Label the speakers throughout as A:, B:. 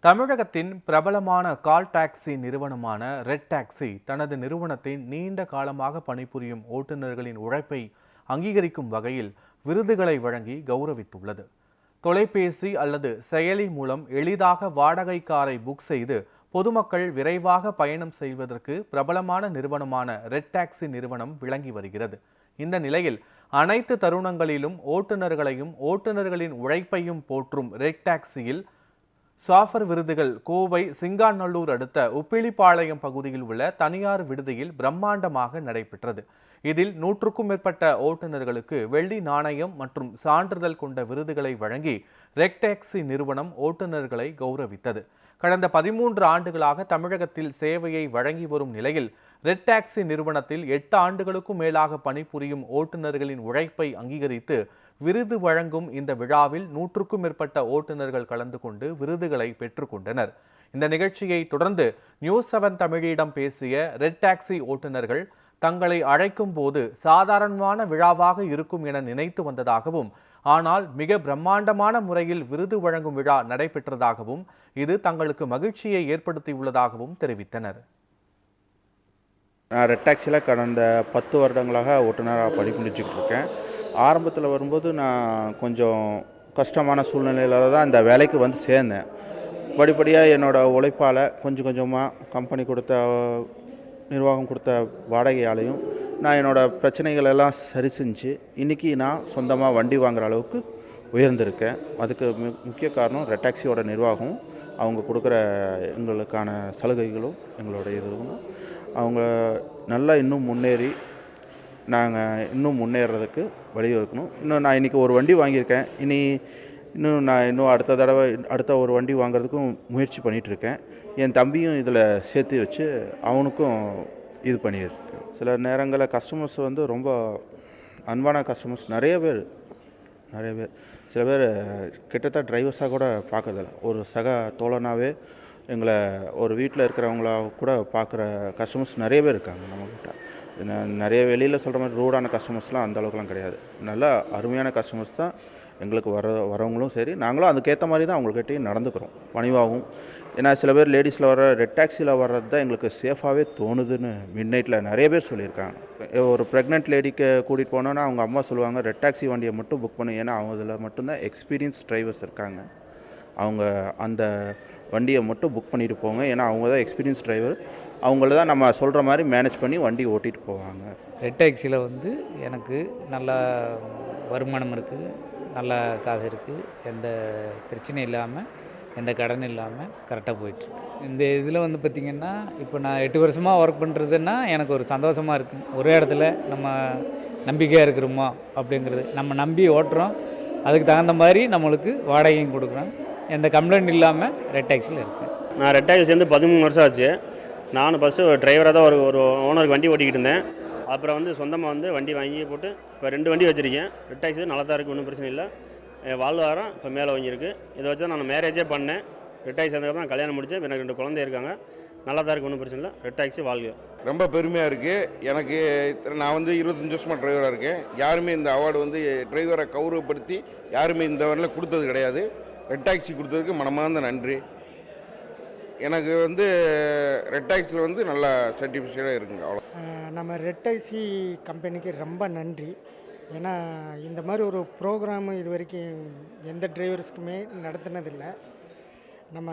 A: தமிழகத்தின் பிரபலமான call taxi நிறுவனமான ரெட் டாக்ஸி தனது நிறுவனத்தின் நீண்ட காலமாக பணிபுரியும் ஓட்டுநர்களின் உழைப்பை அங்கீகரிக்கும் வகையில் விருதுகளை வழங்கி கௌரவித்துள்ளது. தொலைபேசி அல்லது செயலி மூலம் எளிதாக வாடகை காரை புக் செய்து பொதுமக்கள் விரைவாக பயணம் செய்வதற்கு பிரபலமான நிறுவனமான ரெட் டாக்ஸி நிறுவனம் விளங்கி வருகிறது. இந்த நிலையில் அனைத்து தருணங்களிலும் ஓட்டுநர்களையும் ஓட்டுநர்களின் உழைப்பையும் போற்றும் ரெட் டாக்ஸியில் சாஃபர் விருதுகள் கோவை சிங்காநல்லூர் அடுத்த உப்பிலிப்பாளையம் பகுதியில் உள்ள தனியார் விடுதியில் பிரம்மாண்டமாக நடைபெற்றது. இதில் 100க்கும் மேற்பட்ட ஓட்டுநர்களுக்கு வெள்ளி நாணயம் மற்றும் சான்றிதழ் கொண்ட விருதுகளை வழங்கி ரெட் டாக்ஸி நிறுவனம் ஓட்டுநர்களை கௌரவித்தது. கடந்த 13 ஆண்டுகளாக தமிழகத்தில் சேவையை வழங்கி வரும் நிலையில் ரெட் டாக்ஸி நிறுவனத்தில் 8 ஆண்டுகளுக்கும் மேலாக பணிபுரியும் ஓட்டுநர்களின் உழைப்பை அங்கீகரித்து விருது வழங்கும் இந்த விழாவில் 100க்கும் மேற்பட்ட ஓட்டுநர்கள் கலந்து கொண்டு விருதுகளை பெற்றுக்கொண்டனர். இந்த நிகழ்ச்சியை தொடர்ந்து நியூஸ் 7 தமிழிடம் பேசிய ரெட் டாக்ஸி ஓட்டுநர்கள் தங்களை அழைக்கும் போது சாதாரணமான விழாவாக இருக்கும் என நினைத்து வந்ததாகவும், ஆனால் மிக பிரம்மாண்டமான முறையில் விருது வழங்கும் விழா நடைபெற்றதாகவும் இது தங்களுக்கு மகிழ்ச்சியை ஏற்படுத்தியுள்ளதாகவும் தெரிவித்தனர்.
B: நான் ரெட் டாக்ஸியில் கடந்த 10 வருடங்களாக ஓட்டுநராக பணிபுரிஞ்சுக்கிட்டு இருக்கேன். ஆரம்பத்தில் வரும்போது நான் கொஞ்சம் கஷ்டமான சூழ்நிலையில் தான் இந்த வேலைக்கு வந்து சேர்ந்தேன். படிப்படியாக என்னோடய உழைப்பால் கொஞ்சம் கொஞ்சமாக கம்பெனி கொடுத்த நிர்வாகம் கொடுத்த வாடகையாலையும் நான் என்னோடய பிரச்சனைகள் எல்லாம் சரி செஞ்சு இன்றைக்கி நான் சொந்தமாக வண்டி வாங்குகிற அளவுக்கு உயர்ந்திருக்கேன். அதுக்கு முக்கிய காரணம் ரெட் டாக்ஸியோட நிர்வாகம், அவங்க கொடுக்குற எங்களுக்கான சலுகைகளும் எங்களோட இதுவும் அவங்க நல்லா இன்னும் முன்னேறி நாங்கள் இன்னும் முன்னேறதுக்கு வழிவகுக்கணும். இன்னும் நான் இன்றைக்கி ஒரு வண்டி வாங்கியிருக்கேன். இன்னும் அடுத்த ஒரு வண்டி வாங்குறதுக்கும் முயற்சி பண்ணிகிட்ருக்கேன். என் தம்பியும் இதில் சேர்த்து வச்சு அவனுக்கும் இது பண்ணியிருக்கேன். சில நேரங்களில் கஸ்டமர்ஸ் வந்து ரொம்ப அன்பான கஸ்டமர்ஸ் நிறைய பேர் சில பேர் கிட்டத்தட்ட டிரைவர்ஸாக கூட பார்க்கறதில்ல, ஒரு சக தோழனாகவே எங்களை ஒரு வீட்டில் இருக்கிறவங்கள கூட பார்க்குற கஸ்டமர்ஸ் நிறைய பேர் இருக்காங்க நம்மக்கிட்ட. நிறைய வெளியில் சொல்கிற மாதிரி ரூடான கஸ்டமர்ஸ்லாம் அந்த அளவுக்குலாம் கிடையாது. நல்ல அருமையான கஸ்டமர்ஸ் தான் எங்களுக்கு வரவங்களும் சரி, நாங்களும் அதுக்கேற்ற மாதிரி தான் அவங்கக்கிட்டையும் நடந்துக்கிறோம் பணிவாகவும். ஏன்னா சில பேர் லேடிஸில் வர ரெட் டாக்ஸியில் வர்றது தான் எங்களுக்கு சேஃபாகவே தோணுதுன்னு மிட் நைட்டில் நிறைய பேர் சொல்லியிருக்காங்க. ஒரு ப்ரெக்னென்ட் லேடிக்கு கூட்டிகிட்டு போனோன்னா அவங்க அம்மா சொல்லுவாங்க ரெட் டாக்ஸி வண்டியை மட்டும் புக் பண்ணு, ஏன்னா அவங்க இதில் மட்டும்தான் எக்ஸ்பீரியன்ஸ் டிரைவர்ஸ் இருக்காங்க, அவங்க அந்த வண்டியை மட்டும் புக் பண்ணிட்டு போங்க, ஏன்னா அவங்க தான் எக்ஸ்பீரியன்ஸ் டிரைவர், அவங்கள தான் நம்ம சொல்கிற மாதிரி மேனேஜ் பண்ணி வண்டி ஓட்டிகிட்டு போவாங்க.
C: ரெட் டாக்ஸியில் வந்து எனக்கு நல்ல வருமானம் இருக்குது, நல்ல காசு இருக்குது, எந்த பிரச்சனையும் இல்லாமல் எந்த கடன் இல்லாமல் கரெக்டாக போயிட்டுருக்கு. இந்த இதில் வந்து பார்த்திங்கன்னா இப்போ நான் 8 வருஷமாக ஒர்க் பண்ணுறதுன்னா எனக்கு ஒரு சந்தோஷமாக இருக்குது. ஒரே இடத்துல நம்ம நம்பிக்கையாக இருக்கிறோமா அப்படிங்கிறது, நம்ம நம்பி ஓட்டுறோம், அதுக்கு தகுந்த மாதிரி நம்மளுக்கு வாடகையும் கொடுக்குறோம், எந்த கம்ப்ளைண்ட் இல்லாமல் ரெட் டாக்ஸியில் இருக்கேன்.
D: நான் ரெட் டாக்ஸி சேர்ந்து 13 வருஷம் ஆச்சு. நானும் ஃபஸ்ட்டு ஒரு டிரைவராக தான் ஒரு ஓனருக்கு வண்டி ஓட்டிக்கிட்டு இருந்தேன். அப்புறம் வந்து சொந்தமாக வந்து வண்டி வாங்கி போட்டு இப்போ 2 வண்டி வச்சுருக்கேன். ரெட் டாக்ஸி நல்லா தான் இருக்குது, ஒன்றும் பிரச்சனை இல்லை. வாழ்வாரம் இப்போ மேலே வாங்கியிருக்கு. இதை வச்சு தான் நான் மேரேஜே பண்ணேன். ரெட் டாக்ஸி சேர்ந்ததுக்கப்புறம் நான் கல்யாணம் முடித்தேன். எனக்கு 2 குழந்தை இருக்காங்க. நல்லா தான் இருக்குது, ஒன்றும் பிரச்சனை இல்லை. ரெட் டாக்ஸி வாழ்க.
E: ரொம்ப பெருமையாக இருக்குது எனக்கு. நான் வந்து 25 வருஷமாக டிரைவராக இருக்கேன். யாருமே இந்த அவார்டு வந்து டிரைவரை கௌரவப்படுத்தி யாருமே இந்த வரல கொடுத்தது கிடையாது. ரெட் டாக்ஸி கொடுத்ததுக்கு மனமார்ந்த நன்றி. எனக்கு வந்து ரெட் டாக்ஸியில் வந்து நல்ல சர்டிஃபிகேட்டாக இருக்குங்க. அவ்வளோ
F: நம்ம ரெட் டாக்ஸி கம்பெனிக்கு ரொம்ப நன்றி. ஏன்னா இந்த மாதிரி ஒரு ப்ரோக்ராமு இது வரைக்கும் எந்த டிரைவர்ஸுக்குமே நடத்தினதில்லை. நம்ம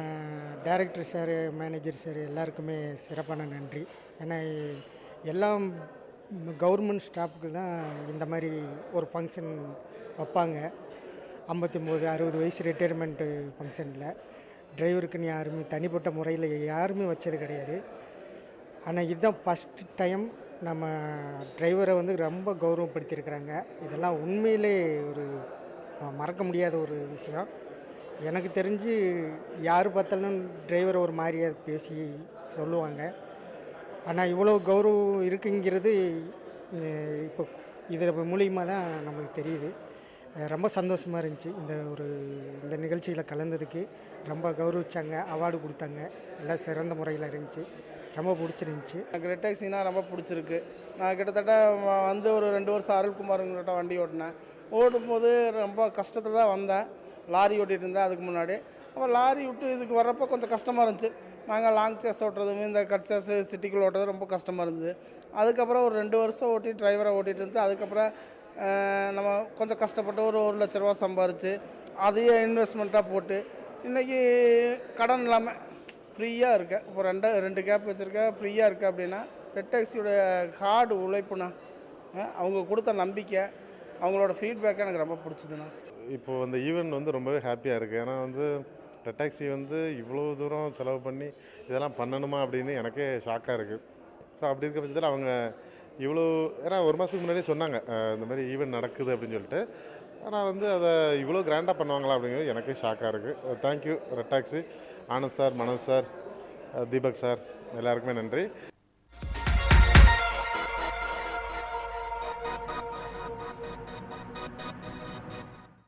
F: டைரக்டர் சார், மேனேஜர் சார் எல்லாருக்குமே சிறப்பான நன்றி. ஏன்னா எல்லாம் கவர்மெண்ட் ஸ்டாஃப்க்கு தான் இந்த மாதிரி ஒரு ஃபங்க்ஷன் வைப்பாங்க. 59, 60 வயசு ரிட்டையர்மெண்ட்டு ஃபங்க்ஷனில் டிரைவருக்குன்னு யாருமே தனிப்பட்ட முறையில் யாருமே வச்சது கிடையாது. ஆனால் இதுதான் ஃபஸ்ட்டு டைம் நம்ம டிரைவரை வந்து ரொம்ப கௌரவப்படுத்தியிருக்கிறாங்க. இதெல்லாம் உண்மையிலே ஒரு மறக்க முடியாத ஒரு விஷயம். எனக்கு தெரிஞ்சு யார் பார்த்தாலும் டிரைவரை ஒரு மாதிரியாக பேசி சொல்லுவாங்க. ஆனால் இவ்வளோ கௌரவம் இருக்குங்கிறது இப்போ இதில் மூலியமாக தான் நம்மளுக்கு தெரியுது. ரொம்ப சந்தோஷமாக இருந்துச்சு. இந்த நிகழ்ச்சியில் கலந்ததுக்கு ரொம்ப கௌரவிச்சாங்க, அவார்டு கொடுத்தாங்க, எல்லாம் சிறந்த முறையில் இருந்துச்சு. ரொம்ப பிடிச்சிருந்துச்சி.
G: எனக்கு ரெட் டாக்ஸினா ரொம்ப பிடிச்சிருக்கு. நான் கிட்டத்தட்ட வந்து ஒரு 2 வருஷம் அருள்குமாருங்கிட்ட வண்டி ஓட்டினேன். ஓடும்போது ரொம்ப கஷ்டத்தில் தான் வந்தேன். லாரி ஓட்டிகிட்டு இருந்தேன் அதுக்கு முன்னாடி. அப்போ லாரி விட்டு இதுக்கு வர்றப்போ கொஞ்சம் கஷ்டமாக இருந்துச்சு. நாங்கள் லாங் சேஸ் ஓட்டுறதுமே இந்த கட் சேஸ் சிட்டிக்குள்ளே ஓட்டுறது ரொம்ப கஷ்டமாக இருந்தது. அதுக்கப்புறம் ஒரு 2 வருஷம் ஓட்டி டிரைவராக ஓட்டிகிட்டு இருந்து அதுக்கப்புறம் நம்ம கொஞ்சம் கஷ்டப்பட்டு ஒரு 1,00,000 ரூபா சம்பாரித்து அதையே இன்வெஸ்ட்மெண்ட்டாக போட்டு இன்றைக்கி கடன் இல்லாமல் ஃப்ரீயாக இருக்கேன். இப்போ ரெண்டு கேப் வச்சுருக்கேன், ஃப்ரீயாக இருக்கேன். அப்படின்னா ரெட் டாக்ஸியோட ஹார்டு உழைப்புண்ணா, அவங்க கொடுத்த நம்பிக்கை, அவங்களோட ஃபீட்பேக் எனக்கு ரொம்ப பிடிச்சதுண்ணா.
H: இப்போது அந்த ஈவெண்ட் வந்து ரொம்பவே ஹாப்பியாக இருக்குது. ஏன்னா வந்து ரெட் டாக்ஸி வந்து இவ்வளோ தூரம் செலவு பண்ணி இதெல்லாம் பண்ணணுமா அப்படின்னு எனக்கே ஷாக்காக இருக்குது. ஸோ அப்படி இருக்க பட்சத்தில் அவங்க இவ்வளோ, ஏன்னா ஒரு மாதத்துக்கு முன்னாடியே சொன்னாங்க இந்த மாதிரி ஈவெண்ட் நடக்குது அப்படின்னு சொல்லிட்டு. ஆனால் வந்து அதை இவ்வளோ கிராண்டாக பண்ணுவாங்களா அப்படிங்கிறது எனக்கே ஷாக்காக இருக்குது. Thank you red taxi, Anand sir, Manoj sir, Deepak sir, எல்லாருக்குமே நன்றி.